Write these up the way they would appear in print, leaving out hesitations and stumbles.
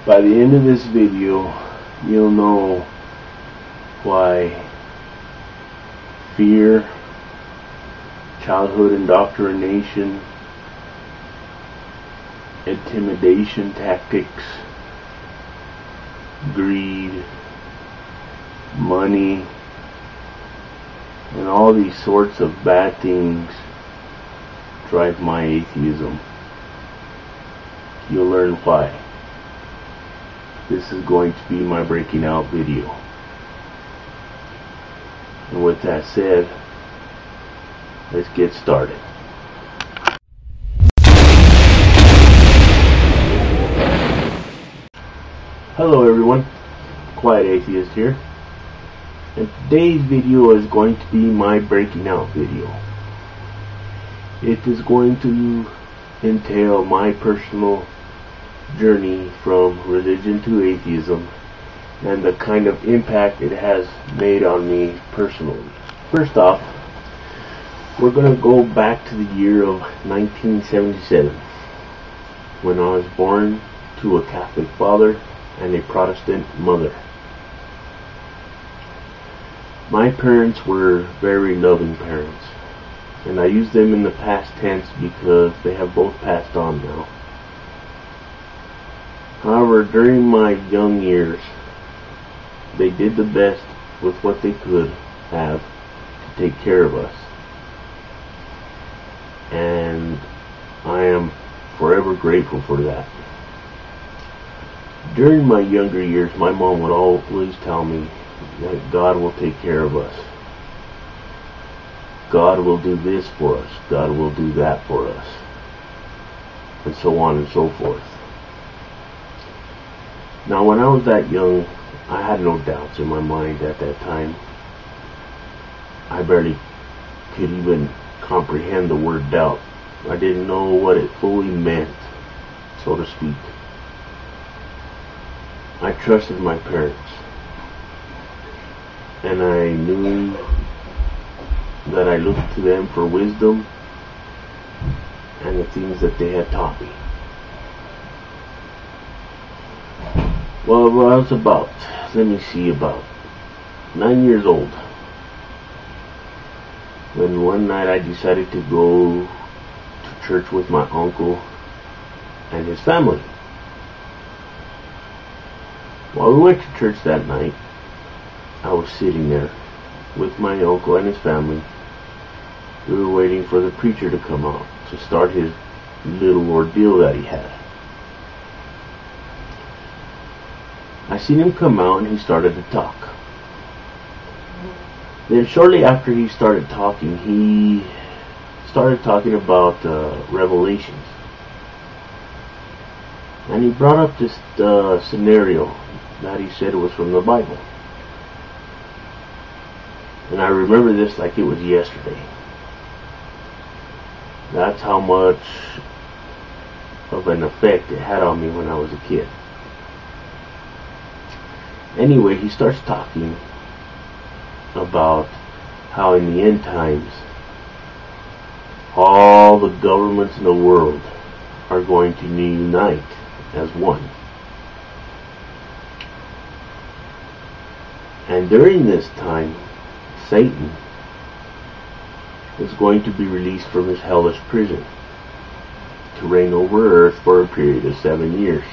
By the end of this video, you'll know why fear, childhood indoctrination, intimidation tactics, greed, money, and all these sorts of bad things drive my atheism. You'll learn why. This is going to be my breaking out video. And with that said, let's get started. Hello everyone, Quiet Atheist here. And today's video is going to be my breaking out video. It is going to entail my personal journey from religion to atheism and the kind of impact it has made on me personally. First off, we're going to go back to the year of 1977 when I was born to a Catholic father and a Protestant mother. My parents were very loving parents, and I use them in the past tense because they have both passed on now. However, during my young years, they did the best with what they could have to take care of us. And I am forever grateful for that. During my younger years, my mom would always tell me that God will take care of us. God will do this for us. God will do that for us. And so on and so forth. Now, when I was that young, I had no doubts in my mind at that time. I barely could even comprehend the word doubt. I didn't know what it fully meant, so to speak. I trusted my parents, and I knew that I looked to them for wisdom and the things that they had taught me. Well, I was about 9 years old when one night I decided to go to church with my uncle and his family. While we went to church that night, I was sitting there with my uncle and his family. We were waiting for the preacher to come out to start his little ordeal that he had. I seen him come out and he started to talk. Then shortly after he started talking about Revelations. And he brought up this scenario that he said was from the Bible. And I remember this like it was yesterday. That's how much of an effect it had on me when I was a kid. Anyway, he starts talking about how in the end times all the governments in the world are going to unite as one. And during this time, Satan is going to be released from his hellish prison to reign over earth for a period of 7 years.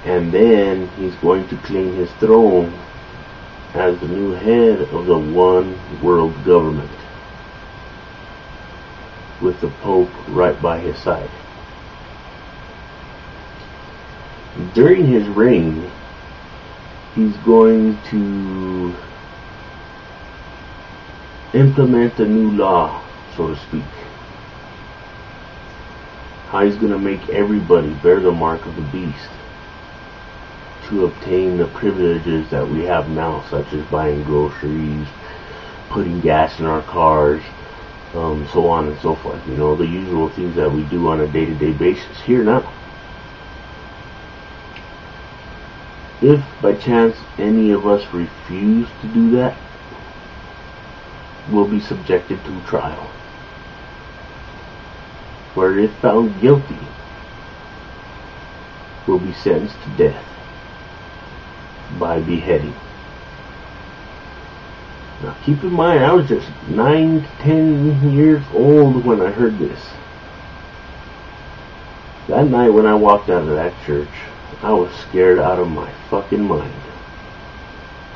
And then he's going to claim his throne as the new head of the one world government, with the Pope right by his side. During his reign, he's going to implement a new law, so to speak. How he's going to make everybody bear the mark of the beast to obtain the privileges that we have now, such as buying groceries, putting gas in our cars, so on and so forth. You know, the usual things that we do on a day-to-day basis here now. If by chance any of us refuse to do that, we'll be subjected to trial, where if found guilty, will be sentenced to death by beheading. Now keep in mind, I was just 9 to 10 years old when I heard this. That night when I walked out of that church, I was scared out of my fucking mind.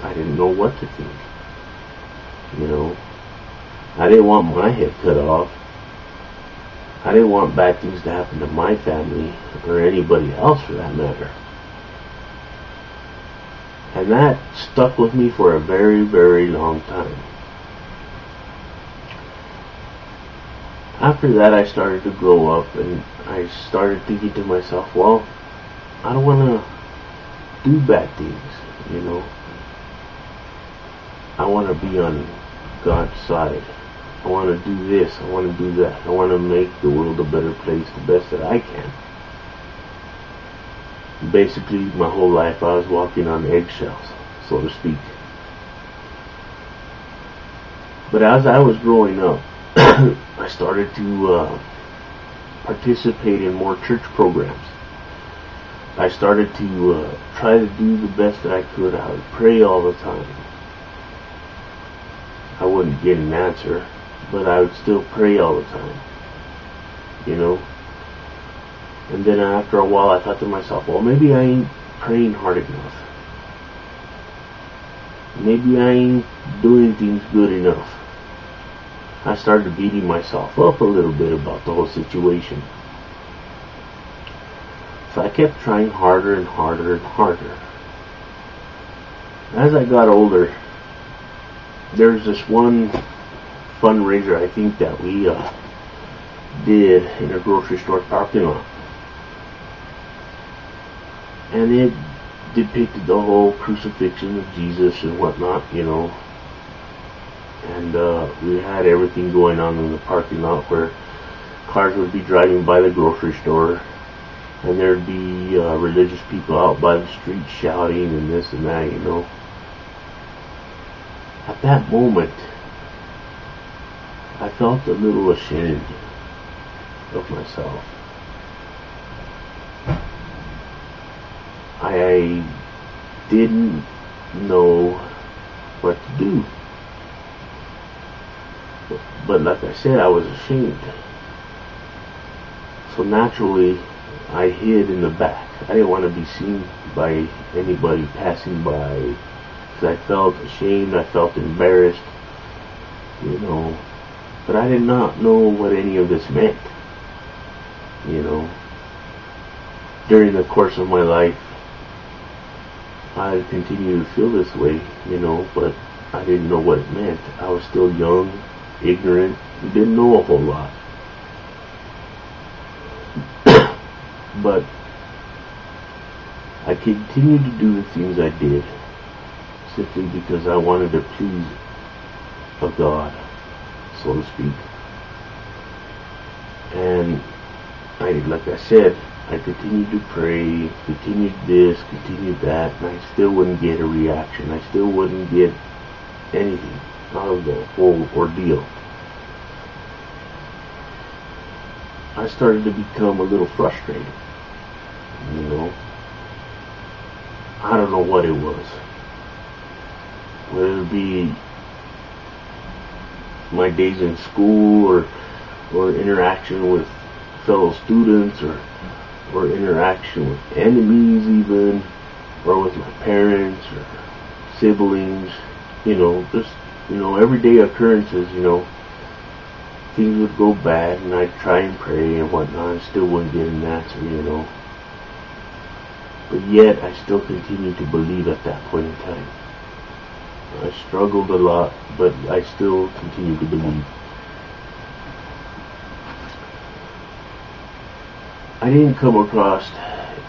I didn't know what to think. You know, I didn't want my head cut off. I didn't want bad things to happen to my family or anybody else for that matter. And that stuck with me for a very, very long time. After that, I started to grow up and I started thinking to myself, well, I don't want to do bad things, you know. I want to be on God's side. I want to do this, I want to do that. I want to make the world a better place the best that I can. Basically, my whole life I was walking on eggshells, so to speak. But as I was growing up, I started to participate in more church programs. I started to try to do the best that I could. I would pray all the time. I wouldn't get an answer, but I would still pray all the time, you know. And then after a while I thought to myself, well, maybe I ain't praying hard enough. Maybe I ain't doing things good enough. I started beating myself up a little bit about the whole situation. So I kept trying harder and harder and harder. As I got older, there's this one fundraiser I think that we did in a grocery store parking lot. And it depicted the whole crucifixion of Jesus and whatnot, you know. And we had everything going on in the parking lot where cars would be driving by the grocery store and there'd be religious people out by the street shouting and this and that, you know. At that moment, I felt a little ashamed of myself. I didn't know what to do. But like I said, I was ashamed. So naturally, I hid in the back. I didn't want to be seen by anybody passing by. Because I felt ashamed, I felt embarrassed, you know. But I did not know what any of this meant, you know. During the course of my life, I continued to feel this way, you know, but I didn't know what it meant. I was still young, ignorant, didn't know a whole lot. But I continued to do the things I did simply because I wanted to please a God, so to speak. And like I said, I continued to pray, continued this, continued that, and I still wouldn't get a reaction. I still wouldn't get anything out of the whole ordeal. I started to become a little frustrated, you know. I don't know what it was. Whether it be my days in school or interaction with fellow students or interaction with enemies even, or with my parents or siblings, you know, just, you know, everyday occurrences, you know. Things would go bad and I'd try and pray and whatnot and still wouldn't get an answer, you know. But yet I still continued to believe at that point in time. I struggled a lot, but I still continued to believe. I didn't come across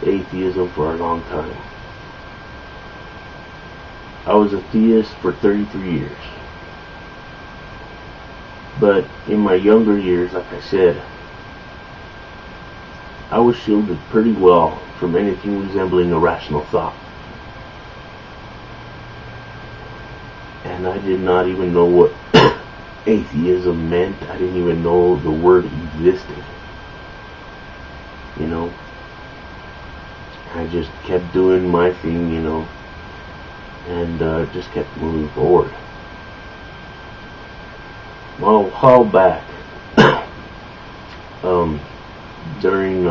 atheism for a long time. I was a theist for 33 years. But in my younger years, like I said, I was shielded pretty well from anything resembling a rational thought. And I did not even know what atheism meant. I didn't even know the word existed. You know? I just kept doing my thing, you know, and just kept moving forward. Well, a while back, during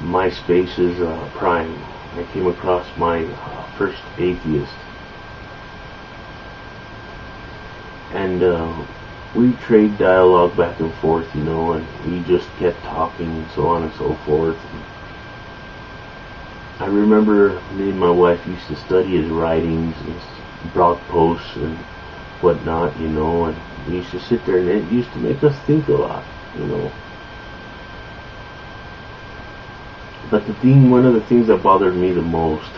MySpace's prime, I came across my first atheist, and we trade dialogue back and forth, you know, and we just kept talking and so on and so forth. I remember me and my wife used to study his writings, his blog posts and whatnot, you know, and we used to sit there, and it used to make us think a lot, you know. But one of the things that bothered me the most,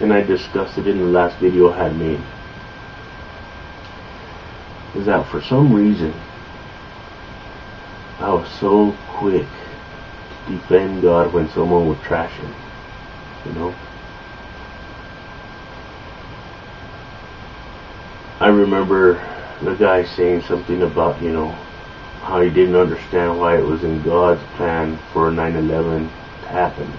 and I discussed it in the last video I had made, is that for some reason I was so quick to defend God when someone would trash him, you know. I remember the guy saying something about, you know, how he didn't understand why it was in God's plan for 9/11 to happen.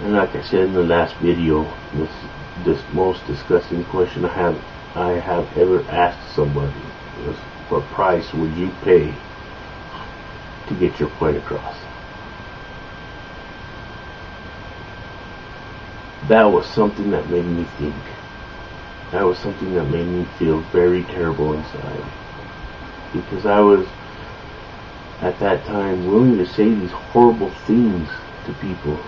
And like I said in the last video, this most disgusting question I have ever asked somebody was, what price would you pay to get your point across? That was something that made me think. That was something that made me feel very terrible inside. Because I was, at that time, willing to say these horrible things to people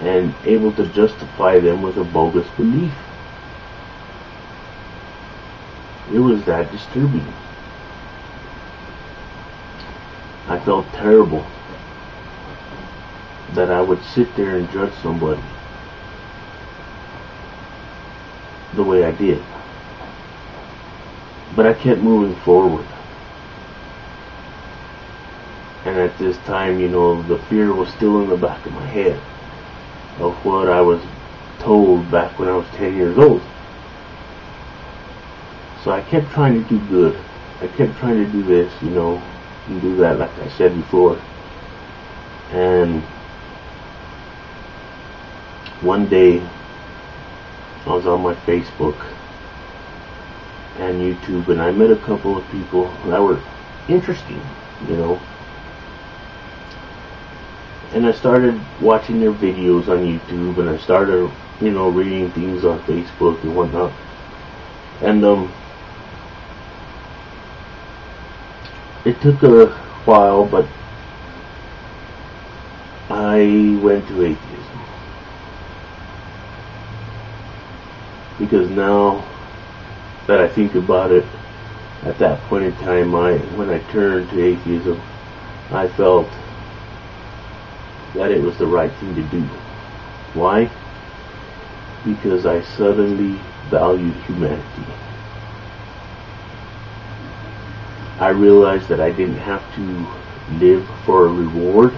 and able to justify them with a bogus belief. It was that disturbing. I felt terrible that I would sit there and judge somebody the way I did. But I kept moving forward. And at this time, you know, the fear was still in the back of my head of what I was told back when I was 10 years old. So I kept trying to do good. I kept trying to do this, you know, and do that, like I said before. And one day, I was on my Facebook and YouTube, and I met a couple of people that were interesting, you know. And I started watching their videos on YouTube, and I started, you know, reading things on Facebook and whatnot. And it took a while, but I went to atheism. Because now that I think about it, at that point in time, when I turned to atheism, I felt that it was the right thing to do. Why? Because I suddenly valued humanity. I realized that I didn't have to live for a reward.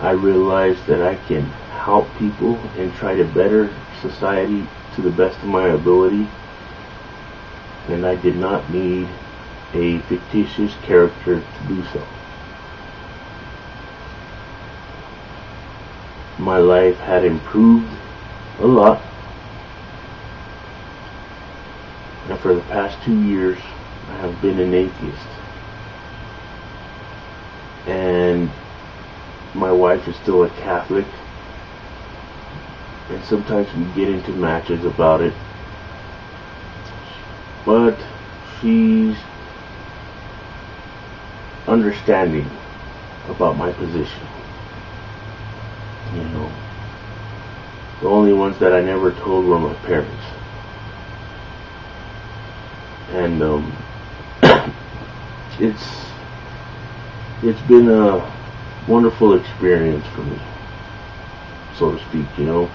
I realized that I can help people and try to better society to the best of my ability, and I did not need a fictitious character to do so. My life had improved a lot, and for the past 2 years I have been an atheist, and my wife is still a Catholic, and sometimes we get into matches about it, but she's understanding about my position. You know, the only ones that I never told were my parents. And it's been a wonderful experience for me, so to speak, you know.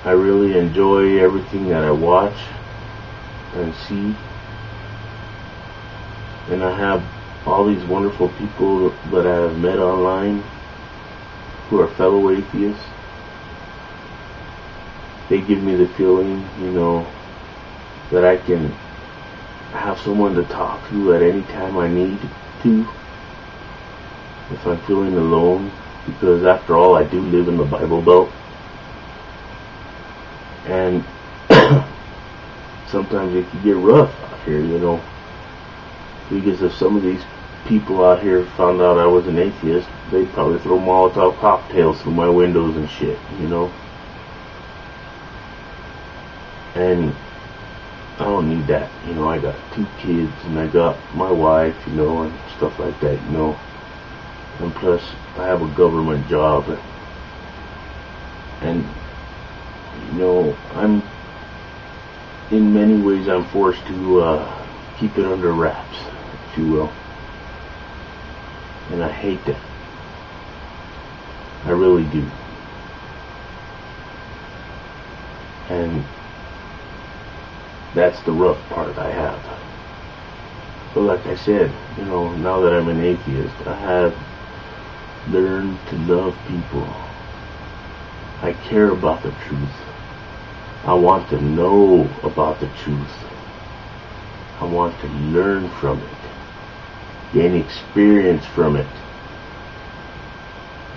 I really enjoy everything that I watch and see, and I have all these wonderful people that I have met online who are fellow atheists. They give me the feeling, you know, that I can have someone to talk to at any time I need to, if I'm feeling alone, because after all, I do live in the Bible Belt, and sometimes it can get rough out here, you know, because if some of these people out here found out I was an atheist, they'd probably throw Molotov cocktails through my windows and shit, you know. And I don't need that, you know. I got 2 kids and I got my wife, you know, and stuff like that, you know. And plus, I have a government job, and you know, in many ways, I'm forced to keep it under wraps, if you will. And I hate that. I really do. And that's the rough part I have. But like I said, you know, now that I'm an atheist, I have learned to love people. I care about the truth. I want to know about the truth. I want to learn from it, gain experience from it.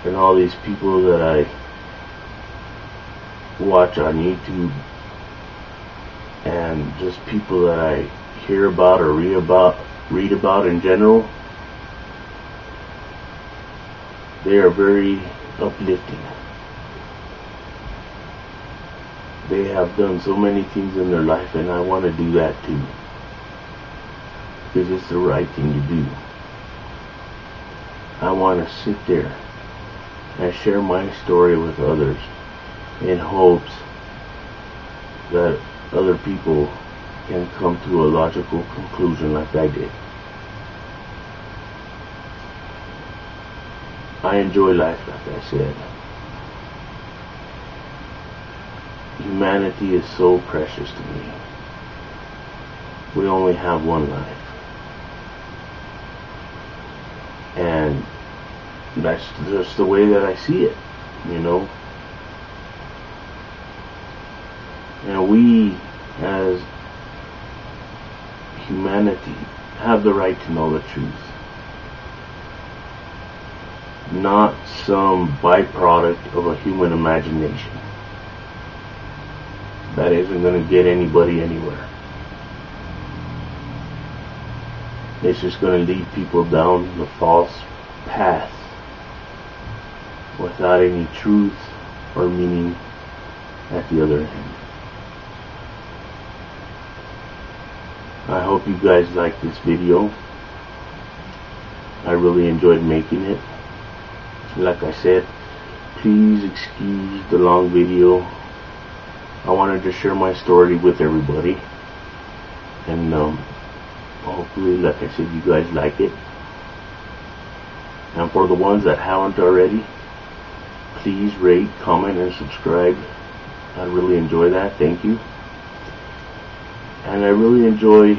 And all these people that I watch on YouTube, and just people that I hear about or read about in general, they are very uplifting. They have done so many things in their life, and I want to do that too, because it's the right thing to do. I want to sit there and share my story with others in hopes that other people can come to a logical conclusion like I did. I enjoy life, like I said. Humanity is so precious to me. We only have one life. And that's just the way that I see it, you know. And we, as humanity, have the right to know the truth. Not some byproduct of a human imagination that isn't going to get anybody anywhere. It's just going to lead people down the false path without any truth or meaning at the other end. I hope you guys like this video. I really enjoyed making it. Like I said, please excuse the long video. I wanted to share my story with everybody, and hopefully, like I said, you guys like it. And for the ones that haven't already, please rate, comment, and subscribe. I really enjoy that. Thank you. And I really enjoy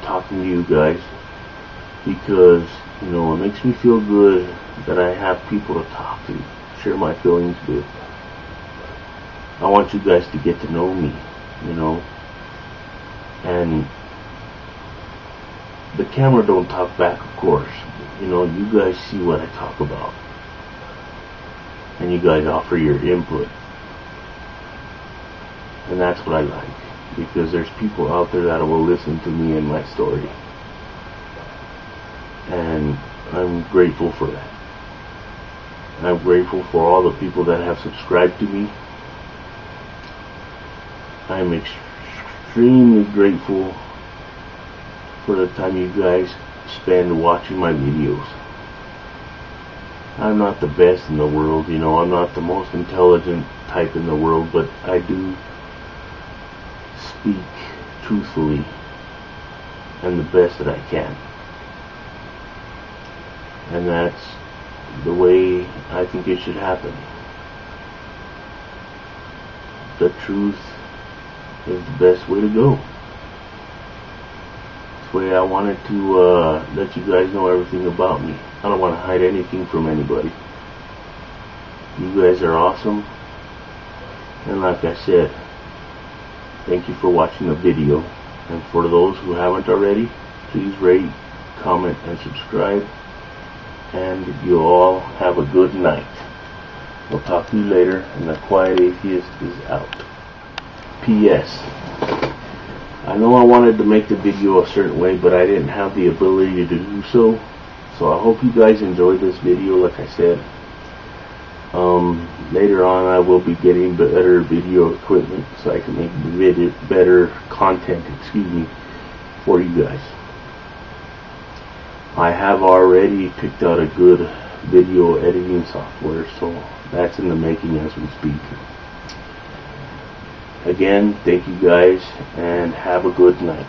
talking to you guys, because, you know, it makes me feel good that I have people to talk to, share my feelings with. I want you guys to get to know me, you know. And the camera don't talk back, of course. You know, you guys see what I talk about, and you guys offer your input. And that's what I like, because there's people out there that will listen to me and my story. And I'm grateful for that. I'm grateful for all the people that have subscribed to me. I'm extremely grateful for the time you guys spend watching my videos. I'm not the best in the world, you know, I'm not the most intelligent type in the world, but I do speak truthfully and the best that I can. And that's the way I think it should happen. The truth is the best way to go. This way I wanted to let you guys know everything about me. I don't want to hide anything from anybody. You guys are awesome. And like I said, thank you for watching the video. And for those who haven't already, please rate, comment, and subscribe. And you all have a good night. We'll talk to you later, and the Quiet Atheist is out. P.S. I know I wanted to make the video a certain way, but I didn't have the ability to do so. So I hope you guys enjoyed this video, like I said. Later on I will be getting better video equipment so I can make better content, for you guys. I have already picked out a good video editing software, so that's in the making as we speak. Again, thank you guys, and have a good night.